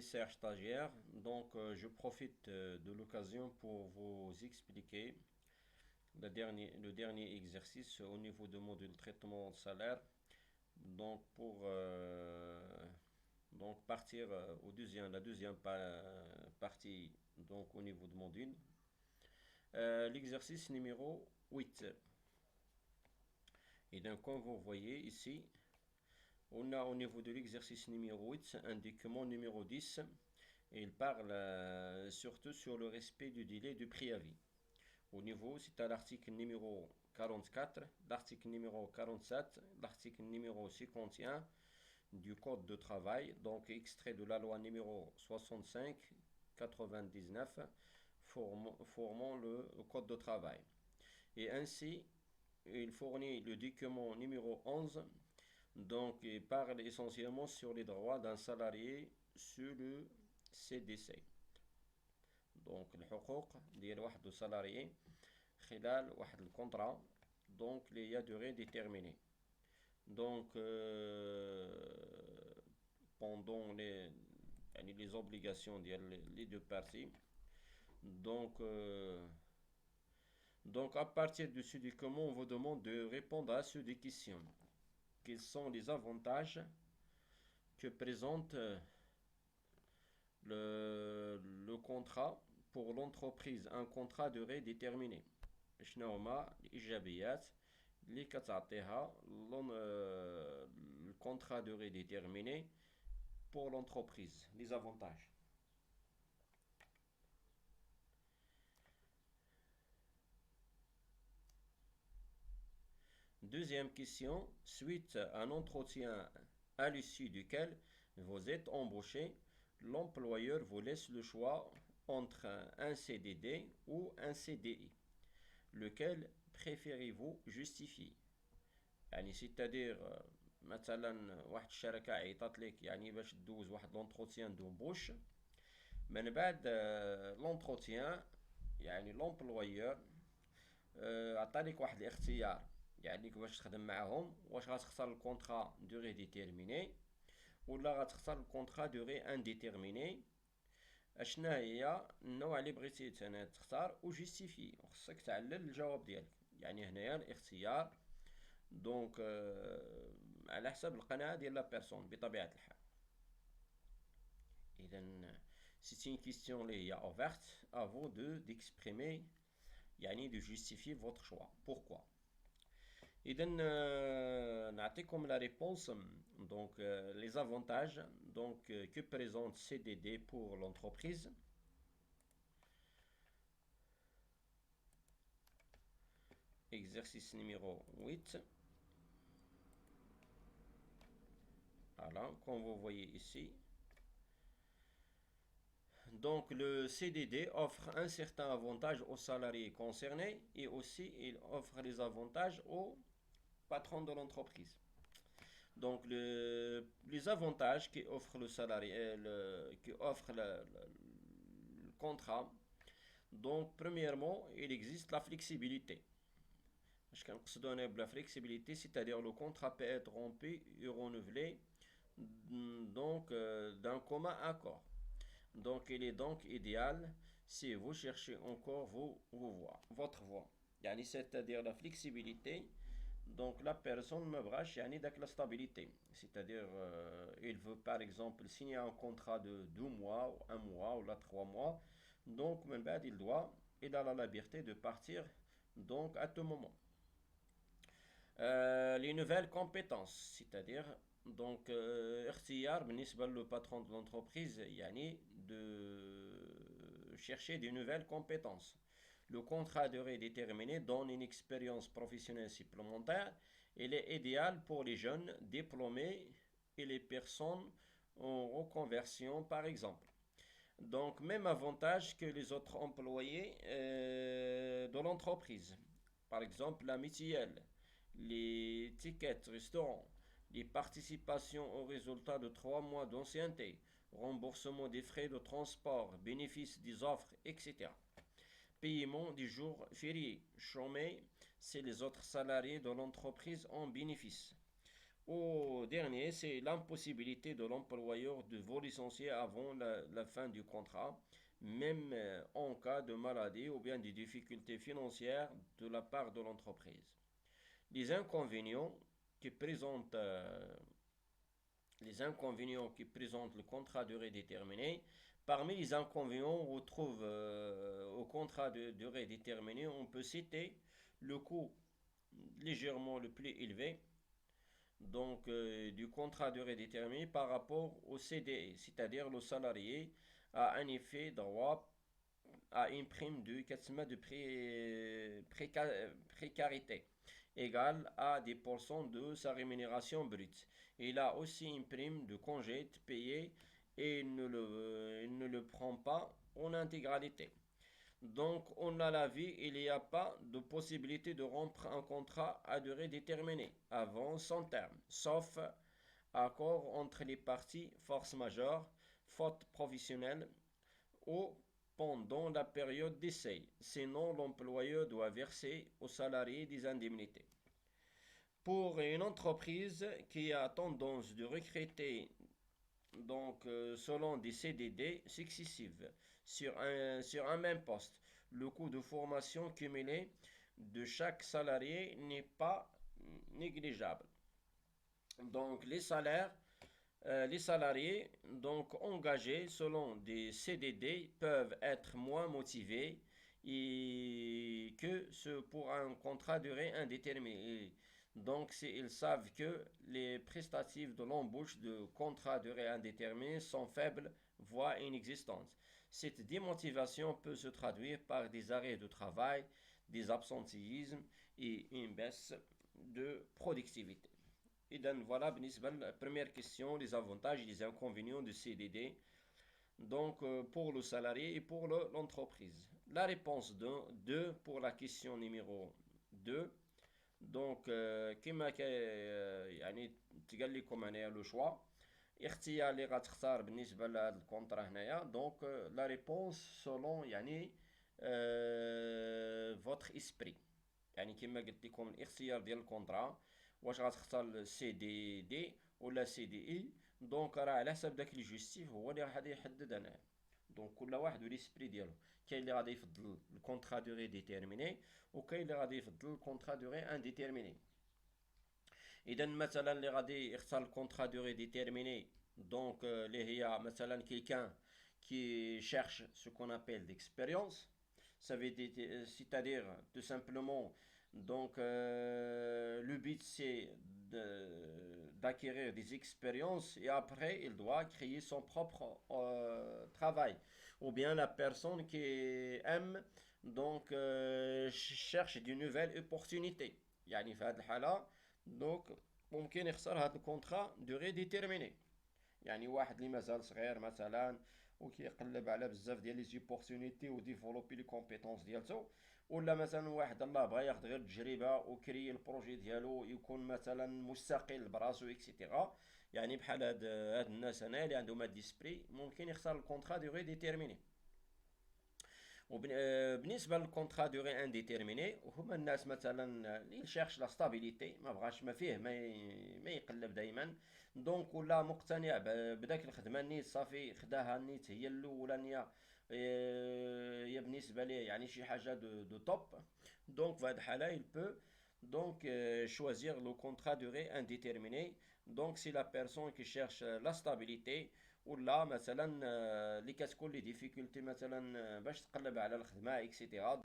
Serge Stagiaire. Donc, je profite de l'occasion pour vous expliquer le dernier exercice au niveau de module traitement de salaire. Donc, pour partir au la deuxième partie donc, au niveau de module. L'exercice numéro 8. Et donc, comme vous voyez ici, on a au niveau de l'exercice numéro 8 un document numéro 10 et il parle surtout sur le respect du délai de préavis. Au niveau, c'est à l'article numéro 44, l'article numéro 47, l'article numéro 51 du Code de travail, donc extrait de la loi numéro 65-99 formant le Code de travail. Et ainsi, il fournit le document numéro 11. Donc, il parle essentiellement sur les droits d'un salarié sur le CDC. Donc, الحقوق ديال واحد السالاريي خلال واحد الكونترا donc اللي هي durée déterminée. Donc, pendant les obligations des deux parties. Donc, à partir de ce document, on vous demande de répondre à ces deux questions. Quels sont les avantages que présente le contrat pour l'entreprise, un contrat de durée déterminée. شنو هما الإيجابيات اللي كتعطيها le contrat de durée déterminée pour l'entreprise, les avantages. Deuxième question, suite à un entretien à l'issue duquel vous êtes embauché, l'employeur vous laisse le choix entre un CDD ou un CDI. Lequel préférez-vous justifier؟ يعني c'est-à-dire مثلا واحد الشركة عيطات لك يعني باش تدوز واحد لونتروتيان دومبوش من بعد لونتروتيان يعني لومبلويور عطالك واحد الاختيار يعني باش تخدم معاهم واش غتختار الكونترا دوغي ديتيرميني ولا غتختار الكونترا دوغي انديتيرميني. اشنا هي النوع اللي بغيتي تختار وجيستيفي خصك تعلل الجواب ديالك يعني هنايا الاختيار دونك على حسب القناعة ديال لا بيرسون بطبيعة الحال. اذا سي une question اللي هي ouverte à vous d'exprimer يعني de justifier votre choix. Pourquoi? إذا نعطيكم la réponse. Donc les avantages donc que présente CDD pour l'entreprise. Exercice numéro 8. Voilà, comme vous voyez ici. Donc le CDD offre un certain avantage aux salariés concernés et aussi il offre des avantages aux patrons de l'entreprise. Donc les avantages que offre le salarié, que offre le contrat. Donc premièrement, il existe la flexibilité. Je donne la flexibilité, c'est-à-dire le contrat peut être rompu et renouvelé donc d'un commun accord. Donc il est donc idéal si vous cherchez encore votre voie. Yani c'est-à-dire la flexibilité. Donc la personne me brache yani la stabilité. C'est-à-dire il veut par exemple signer un contrat de 2 mois ou 1 mois ou 3 mois. Donc il a la liberté de partir donc à tout moment. Les nouvelles compétences, c'est-à-dire donc اختيار بالنسبة le patron de l'entreprise يعني de chercher des nouvelles compétences. Le contrat à durée déterminée donne une expérience professionnelle supplémentaire. Il est idéal pour les jeunes diplômés et les personnes en reconversion par exemple. Donc même avantage que les autres employés de l'entreprise. Par exemple la mutuelle, les tickets restaurants, les participations aux résultats de 3 mois d'ancienneté, remboursement des frais de transport, bénéfice des offres, etc. Paiement des jours fériés, chômés si les autres salariés de l'entreprise en bénéficient. au dernier, c'est l'impossibilité de l'employeur de vous licencier avant la fin du contrat, même en cas de maladie ou bien de difficultés financières de la part de l'entreprise. Les inconvénients qui présentent, euh, les inconvénients qui présentent le contrat à durée déterminée. Parmi les inconvénients, on trouve au contrat de durée déterminée, on peut citer le coût légèrement le plus élevé du contrat à durée déterminée par rapport au CDI, c'est-à-dire le salarié a en effet droit à une prime de 4 de précarité égale à 10% de sa rémunération brute. Il a aussi une prime de congé payé et il ne le prend pas en intégralité. Donc, on a l'avis, il n'y a pas de possibilité de rompre un contrat à durée déterminée avant son terme, sauf accord entre les parties, force majeure, faute professionnelle ou pendant la période d'essai. Sinon, l'employeur doit verser aux salariés des indemnités. Pour une entreprise qui a tendance de recruter selon des CDD successifs sur un même poste, le coût de formation cumulé de chaque salarié n'est pas négligeable. Donc les salariés engagés selon des CDD peuvent être moins motivés que ceux pour un contrat durée indéterminée. Donc, ils savent que les prestatifs de l'embauche de contrat durée indéterminée sont faibles, voire inexistantes. Cette démotivation peut se traduire par des arrêts de travail, des absentéismes et une baisse de productivité. إذا voilà بالنسبة première question, les avantages et les inconvénients de CDD pour le salarié et pour l'entreprise. La réponse 2 pour la question numéro 2. كما يعني تقال لكم هنايا لو شوا اختيار اللي غتختار بالنسبه لهاد الكونطرا هنايا لا ريبونس سولون يعني فوتر اسبري يعني كما قلت لكم الاختيار ديال الكونطرا واش غتختار السي دي دي ولا سي دي اي راه على حسب داك الجوستيف هو اللي غادي يحدد انا كل واحد والاسبري ديالو كاين اللي غادي يفضل الكونطرا دوري ديتيرميني وكاين اللي غادي يفضل الكونطرا دوري انديتيرميني. اذا مثلا اللي غادي يختار الكونطرا دوري ديتيرميني اللي هي مثلا كيلكان qui cherche ce qu'on appelle d'expérience, ça veut dire, c'est-à-dire tout simplement le but c'est d'acquérir des expériences et après il doit créer son propre travail. Ou bien la personne qui aime cherche de nouvelles opportunités. يعني في هذه الحالة ممكن يختار هذا الكونترا دوري ديتيرميني. يعني واحد اللي مازال صغير مثلا وكيقلب على بزاف ديال لي زيبورتونيتي وديفلوبي لي كومبيتونس ديالته ولا مثلا واحد الله بغى ياخذ غير التجربه وكري البروجي ديالو يكون مثلا مستقل براسو اكسيتيرا. يعني بحال هاد الناس هنا اللي عندهم هاد ديسبري ممكن يختار الكونترا دوري ديتيرميني. وبالنسبه للكونترا دوري انديتيرميني هما الناس مثلا اللي يشيرش لا ستابيليتي ما بغاش ما فيه ما يقلب دائما ولا مقتنع بداك الخدمه نيت صافي خداها نيت هي الاولانيه هي بالنسبه ليه يعني شي حاجه دو توب. في هذه الحاله il peut choisir le contrat durée indéterminée. C'est la personne qui cherche la stabilité ولا مثلا اللي كتكون لي ديفيكولتي مثلا باش تقلب على الخدمه اكسيتيرا.